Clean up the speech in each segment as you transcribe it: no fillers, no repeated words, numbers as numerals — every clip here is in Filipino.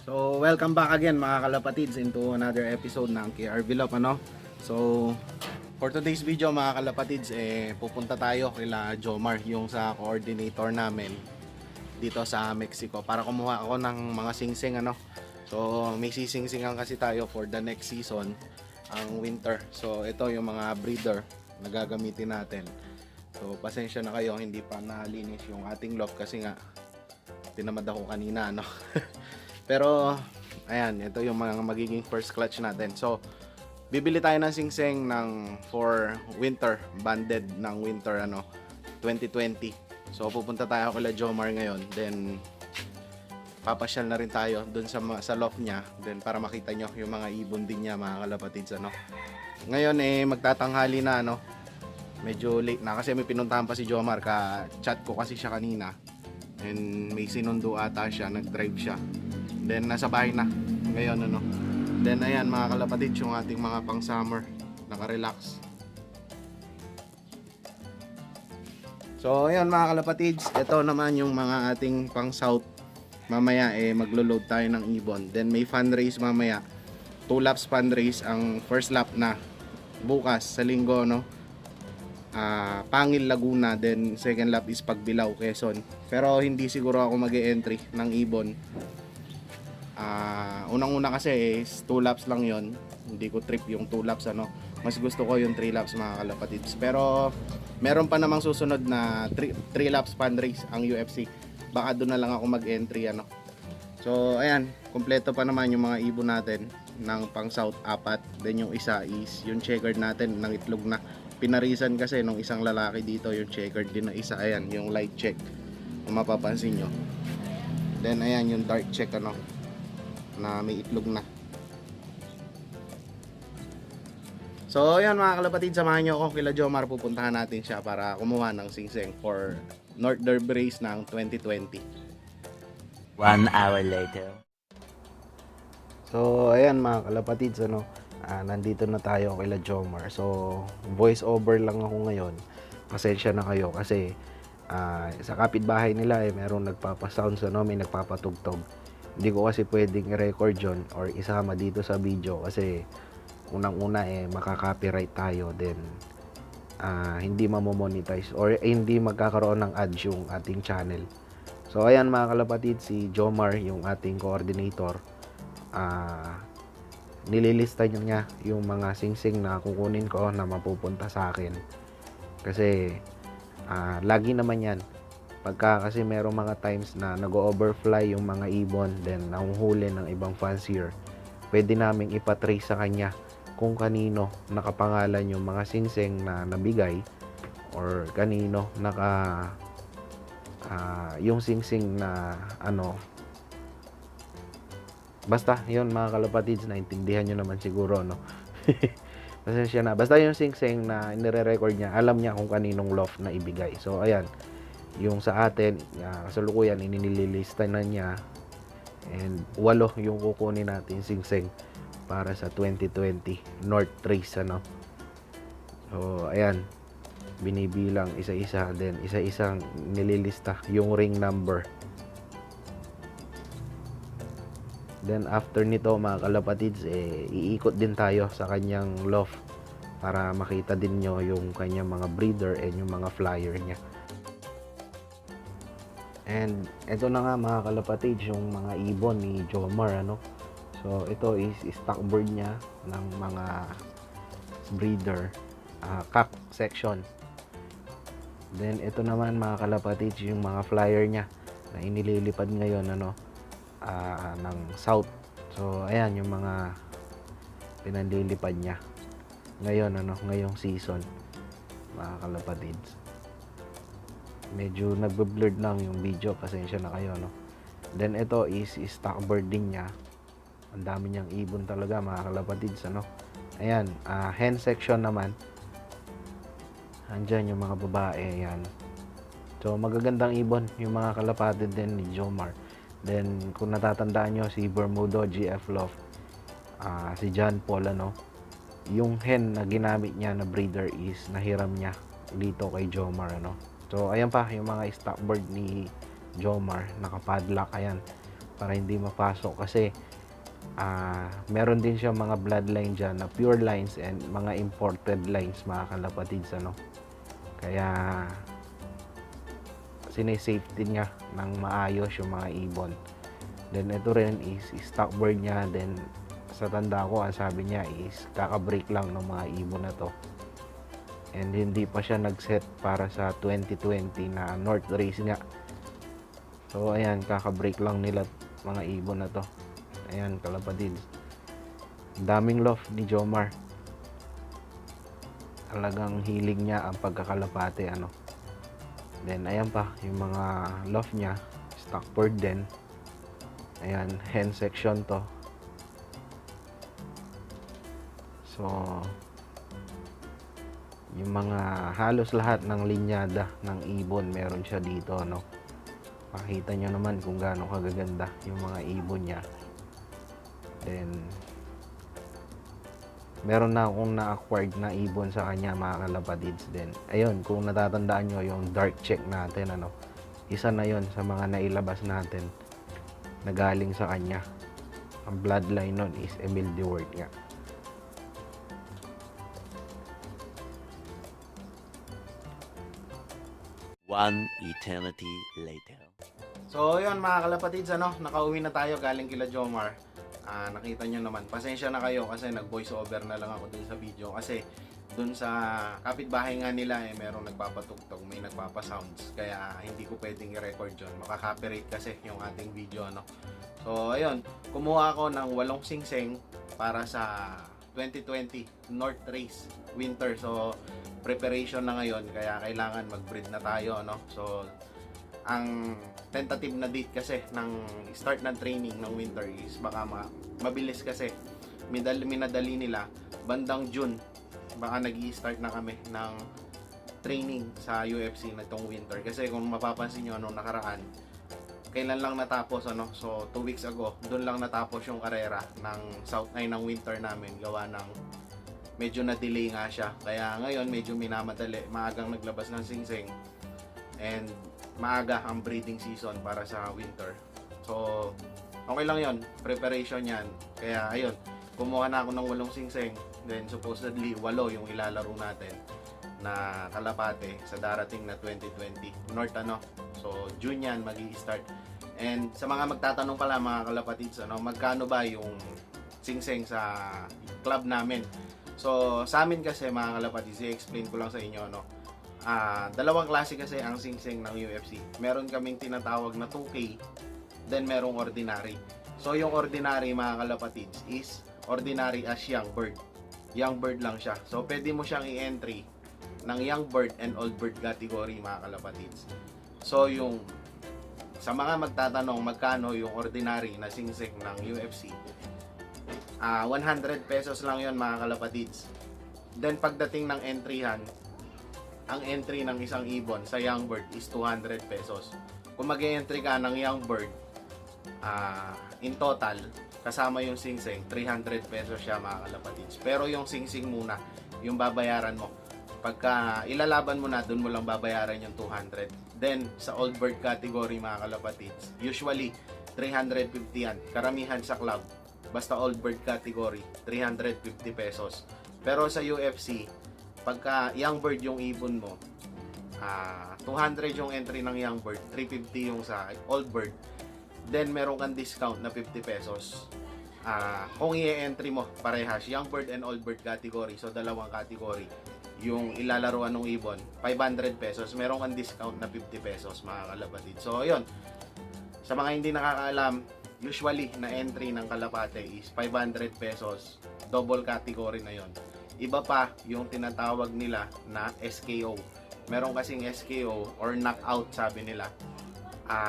So, welcome back again mga kalapatids into another episode ng KR Vlog, ano? So, for today's video mga kalapatids, pupunta tayo kila Jomar, yung sa coordinator namin dito sa Mexico para kumuha ako ng mga singsing, ano? So, may sisingsingan kasi tayo for the next season, ang winter. So, ito yung mga breeder na gagamitin natin. So, pasensya na kayo, hindi pa nalinis yung ating loft kasi nga tinamad ako kanina, ano? Pero ayan, ito yung mga magiging first clutch natin. So, bibili tayo ng singsing ng for winter, banded ng winter 2020. So, pupunta tayo kila Jomar ngayon. Then papasyal na rin tayo dun sa loft niya, then para makita nyo yung mga ibon din niya mga kalapatids, Ngayon magtatanghali na, medyo late na kasi may pinuntahan pa si Jomar, ka-chat ko kasi siya kanina. And may sinundo ata siya, nag-drive siya. Then nasa bahay na ngayon, Then ayan mga kalapatids, yung ating mga pang summer, naka-relax. So ayan mga kalapatids, ito naman yung mga ating pang south. Mamaya maglo-load tayo ng ibon. Then may fun race mamaya, 2 laps fun race. Ang first lap na bukas sa linggo, Pangil, Laguna. Then second lap is Pagbilao, Quezon. Pero hindi siguro ako mag-e-entry ng ibon. Unang-una kasi is 2 laps lang yon. Hindi ko trip yung 2 laps, Mas gusto ko yung 3 laps mga kalapatids. Pero meron pa namang susunod na 3 laps fun race ang UFC. Baka doon na lang ako mag-entry, So ayan, kompleto pa naman yung mga ibon natin ng pang south, 4. Then yung isa is yung checkered natin ng itlog na. Pinarisan kasi nung isang lalaki dito yung checkered din na isa. Ayan, yung light check, kung mapapansin nyo. Then ayan yung dark check, na may itlog na. So ayan mga kalapatid, samahan nyo ako kila Jomar. Pupuntahan natin siya para kumuha ng singsing for North Derby Race ng 2020. 1 hour later. So ayan mga kalapatids, nandito na tayo kila Jomar. So voice over lang ako ngayon. Pasensya na kayo kasi sa kapitbahay nila merong nagpapasounds, may nagpapatugtog. Hindi ko kasi pwedeng i-record yun or isama dito sa video kasi unang-una makaka-copyright tayo, then hindi mamomonetize or hindi magkakaroon ng ads yung ating channel. So ayan mga kalapatid, si Jomar yung ating coordinator. Nililista niya yung mga singsing na kukunin ko na mapupunta sa akin. Kasi lagi naman yan. Pagka kasi merong mga times na nag-overfly yung mga ibon, then nahuhuli ng ibang fancier, pwede naming ipatrace sa kanya kung kanino nakapangalan yung mga singsing na nabigay or kanino yung singsing na basta yun mga kalapatids, naintindihan nyo naman siguro, pasensya na, basta yung singsing na nire-record niya, alam niya kung kaninong loft na ibigay. So ayan, yung sa atin kasalukuyan inililista na niya, and 8 yung kukunin natin singsing para sa 2020 North Race, So ayan, binibilang isa-isa, then isa-isang nililista yung ring number. Then after nito mga kalapatids, iikot din tayo sa kanyang loft para makita din nyo yung kanyang mga breeder and yung mga flyer niya. And ito na nga mga kalapatids, yung mga ibon ni Jomar, So ito is stock bird niya ng mga breeder, cock section. Then ito naman mga kalapatids, yung mga flyer niya na inililipad ngayon, ng south. So ayan yung mga pinanlilipad niya ngayon, ngayong season mga kalapatids. Medyo nagbe-blurred lang yung video, pasensya na kayo, Then ito is stock bird din niya. Ang dami niyang ibon talaga mga kalapatids, Ayan, hen section naman. Andyan yung mga babae, ayan. So magagandang ibon yung mga kalapatid din ni Jomar. Then kung natatandaan nyo si Bermudo GF Loft, si John Paul, yung hen na ginamit niya na breeder is nahiram niya dito kay Jomar, So ayan pa yung mga stock bird ni Jomar, nakapadlock, ayan. para hindi mapasok kasi meron din siya mga bloodline dyan na pure lines and mga imported lines, mga kalapatids, ano. Kaya sinesafety niya ng maayos yung mga ibon. Then ito rin is stock bird niya. Then sa tanda ko, ang sabi niya is kaka-break lang ng mga ibon na to. And hindi pa siya nag-set para sa 2020 na North Race nga. So ayan, kaka-break lang nila mga ibon na to. Ayan, kalapatids. Daming love ni Jomar. Talagang hilig niya ang pagkakalapate, ano. Then ayan pa yung mga love niya, stock bird din. Ayan, hen section to. So yung mga halos lahat ng linyada ng ibon meron siya dito, no. Pakita nyo naman kung gaano kagaganda yung mga ibon niya. Then meron na akong na-acquired na ibon sa kanya, mga kalapatids. Then ayun, kung natatandaan nyo yung dark check natin, ano, isa na yon sa mga nailabas natin na galing sa kanya. Ang bloodline nun is Emil Dewart nga. One eternity later. So yun mga kalapatids, ano, nakauwi na tayo galing kila Jomar. Nakita nyo naman, pasensya na kayo kasi nag voice over na lang ako dun sa video kasi dun sa kapitbahay nga nila merong nagpapatugtog, may nagpapasounds, kaya hindi ko pwedeng i-record yun, makaka-copyright kasi yung ating video, ano. So ayun, kumuha ako ng 8 singsing para sa 2020 North Race Winter. So preparation na ngayon, kaya kailangan mag-breed na tayo, no. So ang tentative na date kasi ng start ng training ng winter is baka mabilis kasi minadali nila bandang June, baka nag-i-start na kami ng training sa UFC na itong winter. Kasi kung mapapansin nyo, anong nakaraan, kailan lang natapos, ano, so 2 weeks ago doon lang natapos yung karera ng ng winter namin, gawa ng medyo na-delay nga siya. Kaya ngayon medyo minamadali, maagang naglabas ng singsing and maaga ang breeding season para sa winter. So okay lang yon, preparation yan. Kaya ayun, kumuha na ako ng 8 singsing, then supposedly 8 yung ilalaro natin na kalapate sa darating na 2020 North, ano. So June yan magi-start. And sa mga magtatanong pala, mga kalapatids, ano, magkano ba yung singsing sa club namin? So sa amin kasi, mga kalapatids, i-explain ko lang sa inyo, no. Dalawang klase kasi ang singsing ng UFC. Meron kaming tinatawag na 2K, then merong ordinary. So yung ordinary, mga kalapatids, is ordinary as young bird. Young bird lang siya. So pwede mo siyang i-entry ng young bird and old bird category, mga kalapatids. So yung sa mga magtatanong magkano yung ordinary na singsing ng UFC, 100 pesos lang yon, mga kalapatids. Then pagdating ng entryhan, ang entry ng isang ibon sa young bird is 200 pesos. Kung mag-entry ka ng young bird, in total, kasama yung singsing, 300 pesos siya, mga kalapatids. Pero yung singsing muna, yung babayaran mo. Pagka ilalaban mo na, dun mo lang babayaran yung 200. Then, sa old bird category, mga kalapatids, usually, 350 yan. Karamihan sa club, basta old bird category, 350 pesos. Pero sa UFC, pagka young bird yung ibon mo, 200 yung entry ng young bird, 350 yung sa old bird. Then meron kang discount na 50 pesos. Kung i-entry mo parehas, young bird and old bird category, so dalawang category, yung ilalaruan ng ibon, 500 pesos, meron kang discount na 50 pesos, mga kalapatid. So yun, sa mga hindi nakakaalam, usually na entry ng kalapate is 500 pesos, double category na yon. Iba pa yung tinatawag nila na SKO. Meron kasing SKO or knockout, sabi nila.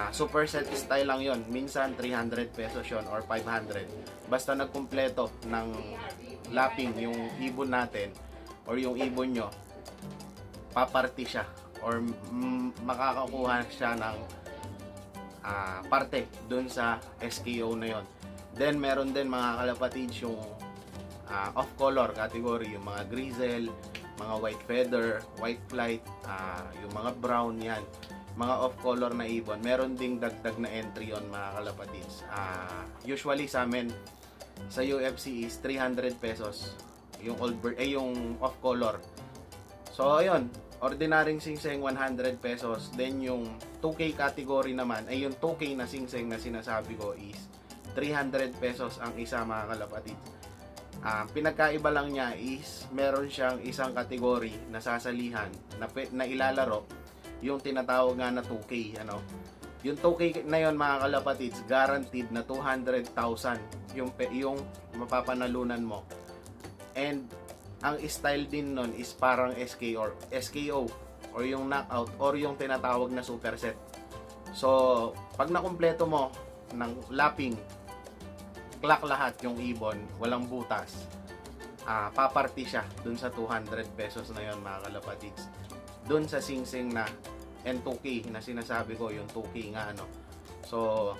Superset style lang yon. Minsan 300 pesos yon or 500. Basta nagkumpleto ng lapping yung ibon natin or yung ibon nyo, paparty siya or makakakuha siya ng parte dun sa SKO na yon. Then meron din, mga kalapatids, yung off-color category, yung mga grizzle, mga white feather, white flight, yung mga brown, yan. mga off-color na ibon, meron ding dagdag na entry on mga kalapatids. Usually sa amin, sa UFC is 300 pesos yung yung off-color. So, ayun, ordinaryong singseng 100 pesos. Then, yung 2K category naman, ay yung 2K na singseng na sinasabi ko is 300 pesos ang isa mga kalapatids. Pinagkaiba lang niya is meron siyang isang kategory na sasalihan na ilalaro yung tinatawag nga na 2K ano. Yung 2K na yon mga kalapatids, guaranteed na 200,000 yung mapapanalunan mo. And ang style din nun is parang SKO or yung knockout or yung tinatawag na superset. So, pag nakumpleto mo ng lapping, clock lahat yung ibon, walang butas, paparty siya dun sa 200 pesos na yon mga kalapatids. Dun sa singsing na N2K na sinasabi ko, yung 2K nga ano. So,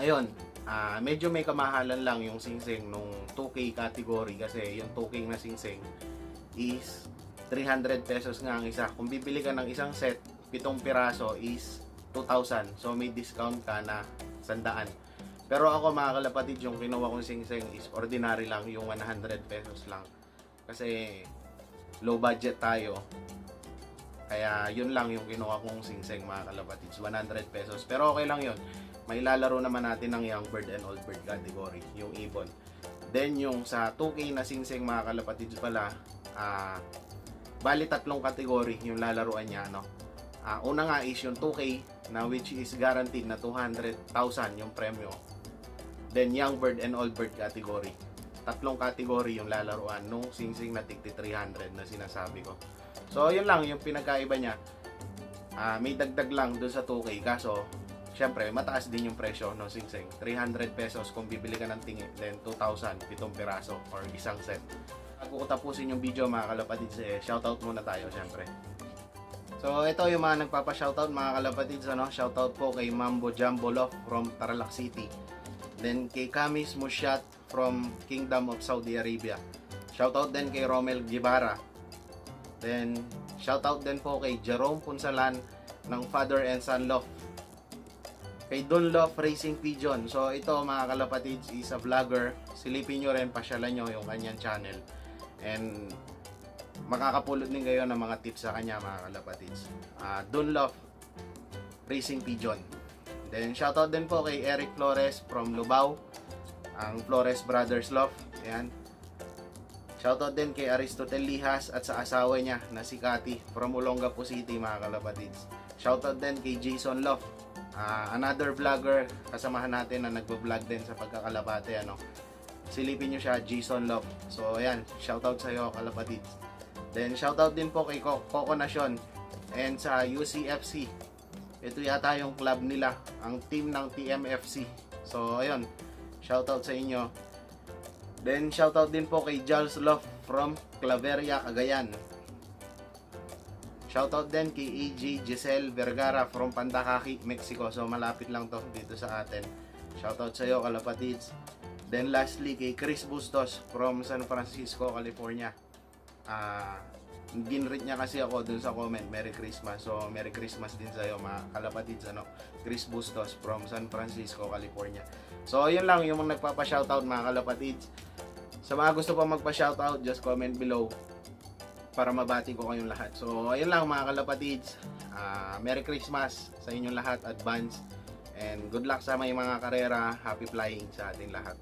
ayun, medyo may kamahalan lang yung singsing nung 2K category kasi yung 2K na singsing is 300 pesos nga ang isa. Kung bibili ka ng isang set, 7 piraso is 2,000. So, may discount ka na 100. Pero ako mga kalapatid, yung kinuha kong singseng is ordinary lang, yung 100 pesos lang. Kasi low budget tayo. Kaya yun lang yung kinuha kong singseng mga kalapatids, 100 pesos. Pero okay lang yun. May lalaro naman natin ng young bird and old bird category, yung ibon. Then yung sa 2K na singseng mga kalapatids pala, bali 3 category yung lalaruan niya, no? Una nga is yung 2K na which is guaranteed na 200,000 yung premyo. Then young bird and old bird category. 3 category yung lalaruan nung singsing na tigti 300 na sinasabi ko. So yun lang yung pinagkaiba niya. May dagdag lang dun sa 2K kaso syempre mataas din yung presyo no singsing. 300 pesos kung bibili ka ng tingi, then 2,000 7 piraso or isang set. Bago ko tapusin yung video mga kalapatids, shoutout muna tayo syempre. So ito yung mga nagpapa-shoutout mga kalapatids, ano? Shoutout po kay Mambo Jumbo Love from Tarlac City. Then kay Kamis Mushat from Kingdom of Saudi Arabia. Shoutout din kay Romel Gibara. Then shoutout din po kay Jerome Punsalan ng Father and Son Love. Kay Dunlop Racing Pigeon. So ito mga kalapatids is a vlogger. Silipin nyo rin, pasyalan nyo yung kanyang channel. And makakapulot din kayo ng mga tips sa kanya mga kalapatids. Dunlop Racing Pigeon. Then shoutout din po kay Eric Flores from Lubao, ang Flores Brothers Love. Ayan. Shoutout din kay Aristotel Lihas at sa asawa niya na si Cathy from Olongapo City mga kalapatids. Shoutout din kay Jason Love, another vlogger kasamahan natin na nagbo-vlog din sa pagkakalapate, ano. Silipin nyo siya, Jason Love. So ayan, shoutout sa iyo kalapatids. Then shoutout din po kay Coco Nacion and sa UCFC. Ito yata yung club nila, ang team ng TMFC. So ayun, shoutout sa inyo. Then shoutout din po kay Jules Love from Claveria, Cagayan. Shoutout din kay AJ Giselle Vergara from Pandacaqui, Mexico. So malapit lang to dito sa atin. Shoutout sa iyo kalapatids. Then lastly kay Chris Bustos from San Francisco, California. Ginread niya kasi ako dun sa comment, Merry Christmas. So Merry Christmas din sa iyo mga kalapatids, ano. Chris Bustos from San Francisco, California. So yun lang yung mga nagpapa-shoutout mga kalapatids. Sa mga gusto pa magpa-shoutout, just comment below para mabati ko kayong lahat. So ayun lang mga kalapatids. Merry Christmas sa inyong lahat, advance. And good luck sa may mga karera. Happy flying sa ating lahat.